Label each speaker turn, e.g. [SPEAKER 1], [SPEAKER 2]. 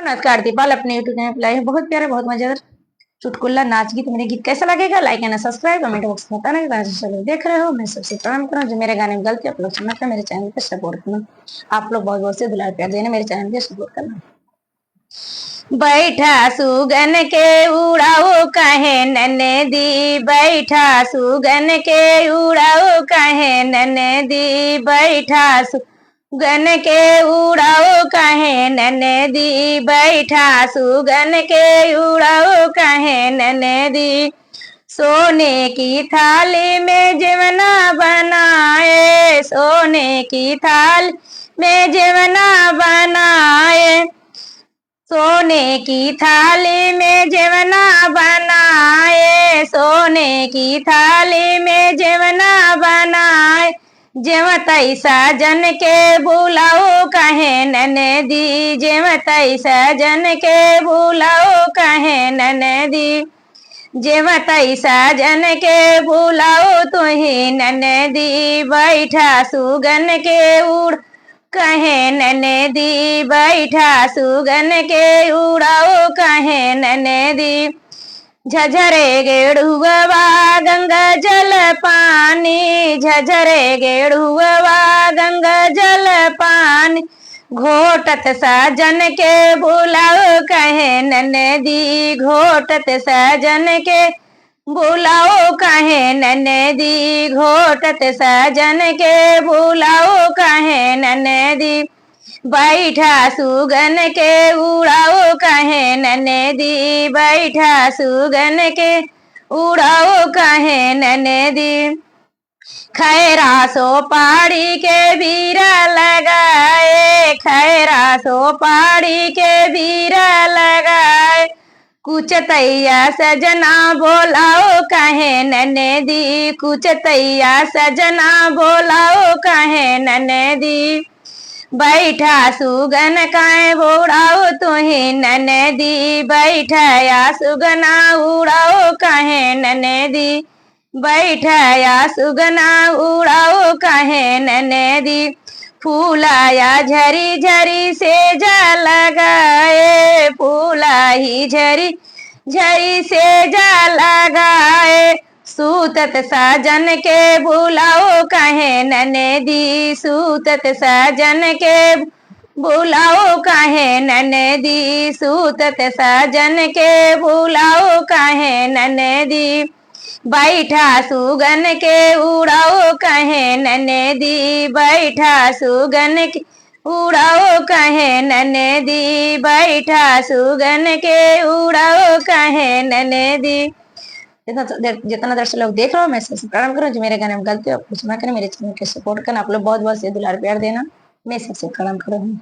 [SPEAKER 1] नमस्कार दीपाल अपने YouTube channel पर लाए बहुत प्यारे बहुत मजेदार चुटकुला नाच गीत मेरे गीत कैसा लगेगा like and subscribe comment box में बताना लोग देख रहे हो मैं सबसे प्रणाम करूँ जो मेरे गाने में गलती आप लोग सुनना मेरे चैनल पे सपोर्ट करना आप लोग बहुत बहुत से दुलार प्यार देना मेरे चैनल पे सपोर्ट करना। बैठा सुगन के उड़ाओ कहे नने दी बैठा सुगन के उड़ाओ कहे नने दी बैठा सुगन के उड़ाओ कहे नने दी बैठा सुगन के उड़ाओ कहे नने दी सोने की थाली में जवना बनाए सोने की थाली में जवना बनाए सोने की थाली में जवना बनाए सोने की थाली में जवना बनाए जेव तैसा जन के बुलाओ कहे नने दी जेव तैसा जन के बुलाओ कहे नने दी जेव तैसा जन के बुलाओ तुही नने दी बैठा सुगन के उड़ कहे नने दी बैठा सुगन के उड़ाओ कहे नने दी झझरे गेड़ुआ गंगा जल पानी झझरे गेड़ुआ गंगा जल पानी घोटत साजन के बुलाओ कहे नने दी घोटत साजन के बुलाओ कहे नने दी घोटत साजन के बुलाओ कहे नने दी बैठा सुगन के उड़ाओ कहे नने दी बैठा सुगन के उड़ाओ कहे नने दी खैरा सो पाड़ी के बीरा लगाए खैरा सो पाड़ी के बीरा लगाए कुछ तैया सजना बोलाओ कहे नने दी कुछ तैया सजना बोलाओ कहे नने दी बैठा सुगन काए उड़ाओ तुही नने दी बैठा या सुगना उड़ाओ कहे नने दी बैठा या सुगना उड़ाओ कहे नने दी फूलाया झरी झरी से जा लगाए फूला ही झरी झरी से जा लगाए सूतत साजन के बुलाओ कहे नने दी सूतत साजन के बुलाओ कहे नने दी सूतत साजन के बुलाओ कहे नने दी बैठा सुगन के उड़ाओ कहे नने दी बैठा सुगन के उड़ाओ कहे नने दी बैठा सुगन के उड़ाओ कहे नने दी। जितना दर्शक लोग देख रहे हो मैं सबसे प्रणाम करूँ जो मेरे गाने में गलती हो कुछ ना करें मेरे चैनल के सपोर्ट करना आप लोग बहुत बहुत से दुलार प्यार देना मैं सबसे प्रणाम करूँ।